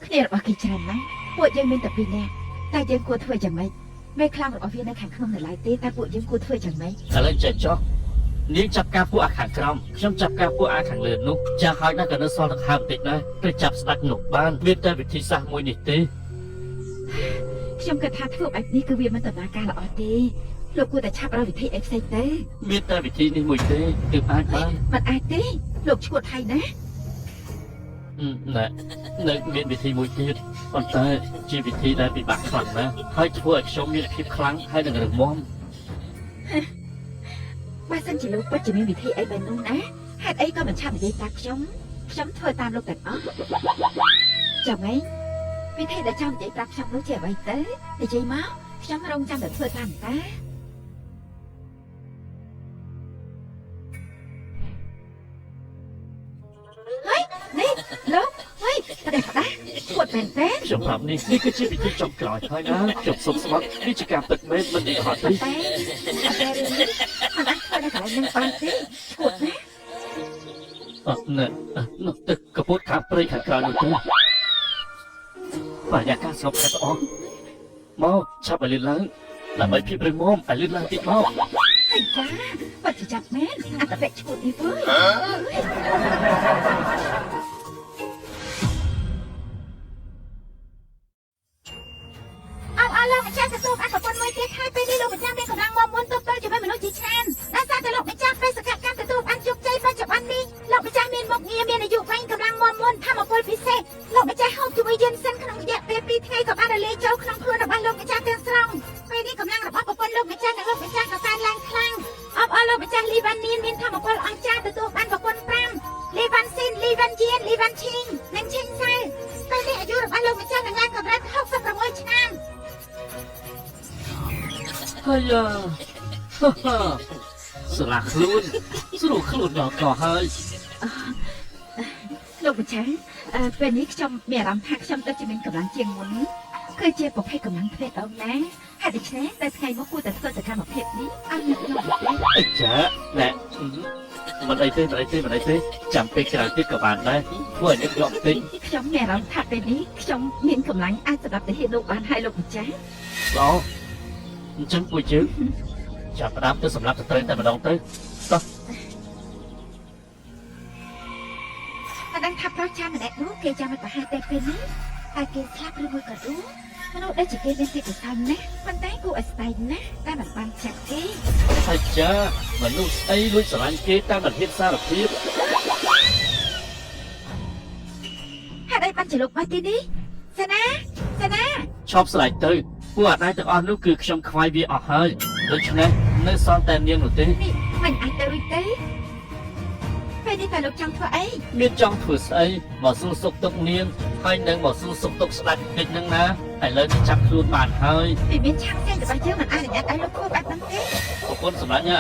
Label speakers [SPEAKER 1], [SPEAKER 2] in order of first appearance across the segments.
[SPEAKER 1] គ្នារបស់គេច្រើនណាស់ពួកយើងមានតែពីរនាក់តែយើងគួរធ្វើយ៉ាងម៉េចមេខ្លាំងរបស់វានៅខាងក្នុងនៅឡើយទេតែពួកយើងគួរធ្វើយ៉ាងម៉េច
[SPEAKER 2] ឥឡូវចេះចុះនាងចាប់ការពួកអាខាងក្រោមខ្ញុំចាប់ការពួកអាខាងលើនោះចាស់ហើយណាស់ក៏នៅសល់ដង្ហើមបន្តិចដែរទៅចាប់ស្ដាច់នោះបានមានតែវិធីសាស្ត្រមួយនេះទេ
[SPEAKER 1] ខ្ញុំគិតថាធ្វើបែបនេះគឺវាមិនដំណើរការល្អទេលោកគួរតែឆាប់រកវិធីអីផ្សេងទៅ
[SPEAKER 2] មានតែវិធីនេះមួយទេគឺអាចបាន
[SPEAKER 1] មិនអាចទេលោកឈួតថៃណា
[SPEAKER 2] ណែនៅមានវិធីមួយទៀតប៉ុន្តែជាវិធីដែលពិបាកខ្លាំងណាស់ហើយធ្វើឲ្យខ្ញុំមានភាពខ្លាំងហើយនឹងរឹងមាំ
[SPEAKER 1] បើសិនជាលោកពិតជាមានវិធីអីបែបនោះណាហេតុអីក៏មិនឆាប់និយាយតាមខ្ញុំធ្វើតាមលោកទាំងអស់ចាំម៉េចវិធីដែលចង់និយាយប្រាប់ខ្ញុំនោះជាអ្វីទៅនិយាយមកខ្ញុំរងចាំតែធ្វើតាមតាហើយនេះលោកហើយប្រដេះប្រដាឈួតមែនទេ
[SPEAKER 2] ខ្ញុំប្រាប់នេះគឺជាវិធីចុងក្រោយហើយណាខ្ញុំសុំស្បត់នេះជាការពិតមែនមិនអត់ទេ
[SPEAKER 1] តែរឿងនេះមិនអាចធ្វើដល់កន្លែងនឹងបានទេឈួតណា
[SPEAKER 2] នោះទឹកកពុតខាងព្រៃខាងក្រៅនោះទៅបរិយាកាសស្ងប់ស្ងាត់អស់មកឆាប់ឲ្យលឿនឡើងដើម្បីភាពរឹងមាំឲ្យលឿនឡើងតិចមក
[SPEAKER 1] ហើយចាបាត់ចាប់មែនអត្តពាក់ឈួតនេះវើអើលោកម្ចាស់ទទួលបានប្រពន្ធមួយទៀតហើយពេលនេះលោកម្ចាស់មានកម្លាំងមកមុនទប់ទល់ជាមួយមនុស្សជាច្រើនដោយសារតែលោកម្ចាស់បេសកកម្មទទួលបានជោគជ័យបច្ចុប្បន្ននេះលោកម្ចាស់មានមុខងារមានអាយុវែងកម្លាំងមកមុនធម្មពលពិសេសលោកម្ចាស់ហូបជាមួយយិនសិនក្នុងរយៈពេល2ថ្ងៃក៏បានរលាយចូលក្នុងខ្លួនរបស់លោកម្ចាស់ទាំងស្រុងពេលនេះកម្លាំងរបស់ប្រពន្ធលោកម្ចាស់និងលោកម្ចាស់ក៏កើនឡើងខ្លាំងអបអរលោកម្ចាស់លីវ៉ានីនមានធម្មពលអស្ចារ្យទទួលបានប្រពន្ធ5លីវ៉ាន់ស៊ីនលីវ៉ាន់យៀនលីវ៉ាន់ឈីងនិងឈីងសែពេលនេះអាយុរបស់លោកម្ចាស់នឹងឡើងកម្រិត66ឆ្នាំ
[SPEAKER 2] ហើយស្លាខ្លួនស្រួលខ្លួនដល់ក៏ហើយ
[SPEAKER 1] លោកម្ចាស់ពេលនេះខ្ញុំមានអារម្មណ៍ថាខ្ញុំទៅជាមានកម្លាំងជាងមុនគឺជាប្រភេទកម្លាំងទ្វេដងណាហេតុដូច្នេះតែថ្ងៃមកគួរតែធ្វើសកម្មភាពនេះឲ្យមានប្រយោជន៍ទេ
[SPEAKER 2] អីចាណែមិនអីទេចាំពេលក្រោយទៀតក៏បានដែរធ្វើឲ្យនឹកយកបន្តិច
[SPEAKER 1] ខ្ញុំមានអារម្មណ៍ថាពេលនេះខ្ញុំមានកម្លាំងអាចសម្រាប់ទៅហៀនលោកបានហើយលោកម្ចាស់
[SPEAKER 2] ល្អអញ្ចឹងពួកយើងចាប់ផ្ដើមទៅសម្រាប់ស្ត្រីតែម្ដងទៅតោះ
[SPEAKER 1] តែដឹងថាប្រុសចាស់ម្នាក់នោះគេចាំមិនប្រហែលតែពេលនេះតែគេស្លាប់ឬមួយក៏រស់មនុស្សដែលជាគេមានទេពកោសល្យណាស់ប៉ុន្តែគួរឲ្យស្ដាយណាស់តែមិនបានចាប់គេ
[SPEAKER 2] ហើយចាមនុស្សស្អីលួចស្រឡាញ់គេតែមិនហ៊ានសារភាព
[SPEAKER 1] ហេតុអីបានជាលោកមកទីនេះសេនា
[SPEAKER 2] ឈប់ស្រឡាញ់ទៅពួកអត់ដែរទាំងអស់នោះគឺខ្ញុំខ្វាយវាអស់ហើយដូច្នេះនៅសល់តែនាងនោះទេ
[SPEAKER 1] នេះមិនអាចទៅរួចទេពេលនេះតើលោកចង់ធ្វើអី
[SPEAKER 2] មានចង់ធ្វើស្អីមកសួរសុខទុក្ខនាងហើយនឹងមកសួរសុខទុក្ខស្ដេចពេជ្រនឹងណាឥឡូវនេះចាប់ខ្លួនបានហើយ
[SPEAKER 1] ពីមានឆាំផ្សេងរបស់យើងមិនអនុញ្ញាតឲ្យលោកធ្វើបែបហ្នឹងទេ
[SPEAKER 2] ប្រពន្ធសម្រាប់ណា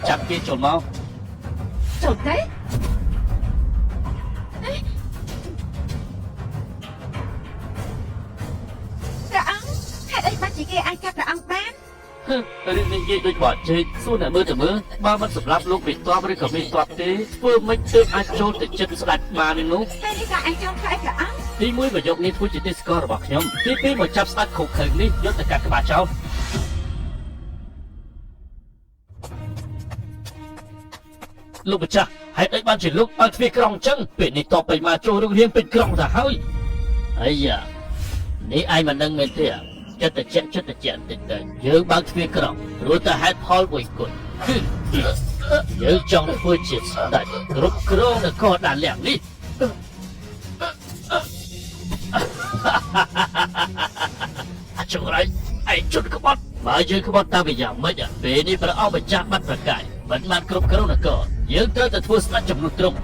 [SPEAKER 2] ចាប់គេចូលមក
[SPEAKER 1] ចូលទៅព្រះអង្គហេតុអីបានជាគេអាចចាប់ព្រះអង្គបាន
[SPEAKER 2] រឿងនេះនិយាយដូចបោះជែកសួរអ្នកមើលទៅមើលបើមិនសម្រាប់លោកវិទ្យាឬក៏មានទាត់ទេធ្វើមិនទើបអាចចូលទៅចិត្តស្ដេចបាននោះ
[SPEAKER 1] ពេលនេះក៏អាចចង់ធ្វើឲ្យព្រះអង្គ
[SPEAKER 2] ទី1មកយកនេះធ្វើជាទេសកលរបស់ខ្ញុំទី2មកចាប់ស្ដេចខុសខើនេះយកទៅកាត់ក្បាលចោលលោកម្ចាស់ហេតុអីបានជាលោកឲ្យទ្វារក្រុងអញ្ចឹងពេលនេះតបទៅមកចូលរឿងរៀងពេញក្រុងទៅហើយអាយ៉ានេះឯងមិនដឹងមែនទេចិត្តតិចបន្តិចទៅយើងបើកទ្វារក្រុងព្រោះតែហេតុផលមួយគត់យើងចង់ធ្វើជាស្ដេចគ្រប់គ្រងនគរដានលៀងនេះអាចរៃឯងជន់ក្បត់បើយើងក្បត់តាមវិយ៉ាងម៉េចពេលនេះព្រះអង្គម្ចាស់បាត់ប្រកាយមិនបានគ្រប់គ្រងនគរយើងត្រូវតែធ្វើស្ដេចចំនួនត្រង់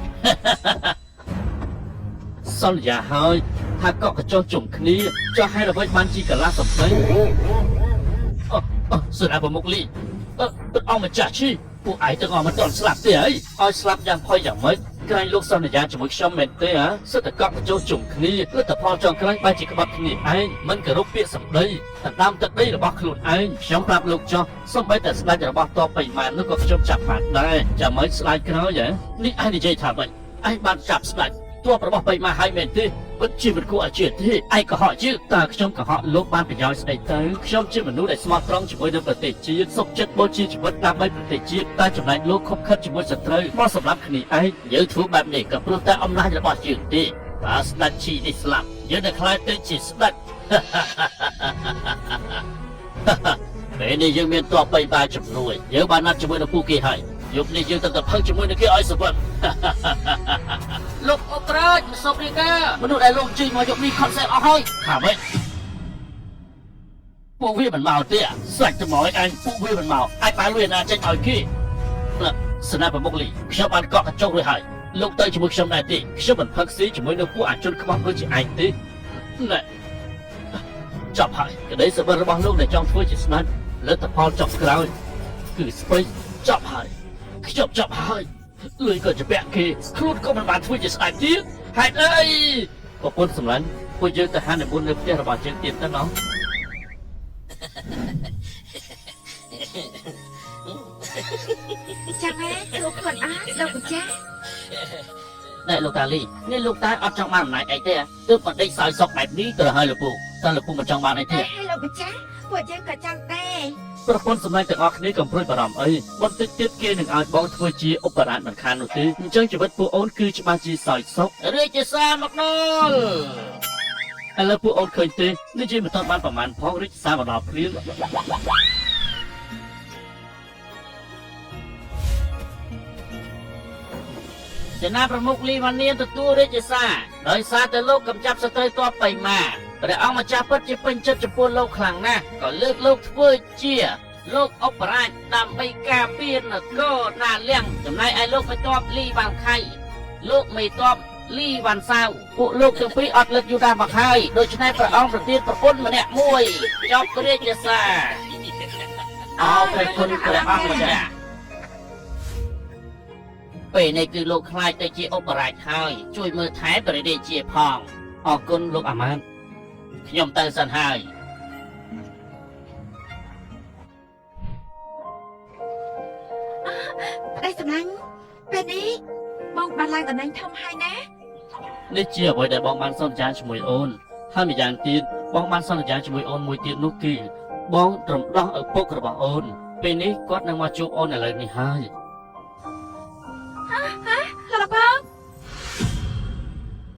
[SPEAKER 2] សន្យាហើយថាកក់កញ្ចុះជុំគ្នាចោះហេតុអ្វីបានជាកលាសំដីសេនាប្រមុខលីព្រះអង្គម្ចាស់ឈីពួកឯងទាំងអស់មិនទាន់ស្លាប់ទេហើយឲ្យស្លាប់យ៉ាងផុយយ៉ាងម៉េចក្រែងលោកសន្យាជាមួយខ្ញុំមែនទេសិតតែកក់កញ្ចុះជុំគ្នាលទ្ធផលចុងក្រោយបែរជាក្បត់គ្នាឯងមិនគោរពពាក្យសម្ដីតាមដើមទឹកដីរបស់ខ្លួនឯងខ្ញុំប្រាប់លោកចោះសូម្បីតែស្ដេចរបស់តបបៃម៉ាននោះក៏ខ្ញុំចាប់បានដែរចាំមិនស្ដាយក្រោយនេះឯងនិយាយថាម៉េចឯងបានចាប់ស្ដេច ទ័ពរបស់បៃម៉ាហើយមែនទេពិតជាមិនគួរឲ្យជឿទេឯកុហកជឿតើខ្ញុំកុហកលោកបានប្រយោជន៍ស្អីទៅខ្ញុំជាមនុស្សដែលស្មោះត្រង់ជាមួយនឹងប្រទេសជាតិសុខចិត្តបូជាជីវិតដើម្បីប្រទេសជាតិតែចំណែកលោកខុបខិតជាមួយសត្រូវមកសម្រាប់គ្នាឯងយើងធ្វើបែបនេះក៏ព្រោះតែអំណាចរបស់យើងទេបើស្ដេចឈីនេះស្លាប់យើងនឹងខ្លាចទៅជាស្ដេចពេលនេះយើងមានទ័ពបីបាជំនួយយើងបានណាត់ជាមួយនឹងពួកគេហើយយប់នេះយើងទៅផឹកជាមួយនឹងគេឲ្យសវឹកលោកអបរាជសុបរីកាមនុស្សដែលលោកជិះមកយប់នេះខំសែអស់ហើយថាម៉េចពួកវាមិនមកទេស្រេចទៅមកឯងពួកវាមិនមកអាចបានលុយណាចេញឲ្យគេស្នាប្រមុខលីខ្ញុំបានកក់កញ្ចក់រួចហើយលោកទៅជាមួយខ្ញុំដែរទេខ្ញុំមិនផឹកស៊ីជាមួយនឹងពួកអាជនខ្មាំដូចជាឯងទេណែចប់ហើយក្តីសបិនរបស់លោកដែលចង់ធ្វើជាស្ដេចលទ្ធផលចប់ក្រោយគឺស្បៃចប់ហើយខ្ញុំចប់ហើយលុយក៏ជាពាក់គេខ្លួនក៏មិនបានធ្វើជាស្ដេចទៀតហេតុអីប្រពន្ធសម្លាញ់ពួកយើងទៅហាននិមន្តនៅផ្ទះរបស់យើងទៀតទៅណោះ
[SPEAKER 1] ចាំមែនលោកគាត់អត់លោកម្ចាស់
[SPEAKER 2] ណែលោកតាលីនេះលោកតាអត់ចង់បានអំណាចអីទេទើបមកដេកសើចសុកបែបនេះទៅឲ្យលោកពូតើលោកពូមិនចង់បានអីទេ
[SPEAKER 1] ហើយលោកម្ចាស់ពួកយើងក៏ចង់ដែរ
[SPEAKER 2] ប្រពន្ធសម្លាញ់ទាំងអស់គ្នាកុំព្រួយបារម្ភអីបន្តិចទៀតគេនឹងឲ្យបងធ្វើជាឧបរាជមិនខាននោះទេអញ្ចឹងជីវិតពួកអូនគឺច្បាស់ជាសោយសុខរាជសារមកដល់ឥឡូវពួកអូនឃើញទេនេះជាមិនទាន់បានប្រមាណផងរាជសារមកដល់ព្រាមសេនាប្រមុខលីវ៉ានៀនទទួលរាជសារដោយសារតែលោកកំចាប់សត្រូវទ័ពបៃម៉ាព្រះអង្គម្ចាស់ពិតជាពេញចិត្តចំពោះលោកខ្លាំងណាស់ក៏លើកលោកធ្វើជាលោកអបរាជដើម្បីការពារនគរណាលៀងចំណែកឯលោកមេទ័ពលីវ៉ាន់ខៃលោកមេទ័ពលីវ៉ាន់សាវពួកលោកទាំងពីរអត់លើកយូរដែរមកហើយដូច្នេះព្រះអង្គប្រទានប្រពន្ធម្នាក់មួយចប់រាជសារអោព្រះគុណព្រះអង្គម្ចាស់ពេលនេះគឺលោកខ្លាចទៅជាឧបរាជហើយជួយមើលថែព្រះរាជាផងអរគុណលោកអាម៉ានខ្ញុំទៅសិនហើយ
[SPEAKER 1] តែសម្លាញ់ពេលនេះបងបានឡើងតំណែងធំហើយណា
[SPEAKER 2] នេះជាអ្វីដែលបងបានសន្យាជាមួយអូនហើយម្យ៉ាងទៀតបងបានសន្យាជាមួយអូនមួយទៀតនោះគឺបងរំដោះឪពុករបស់អូនពេលនេះគាត់នឹងមកជួបអូនឥឡូវនេះហើយ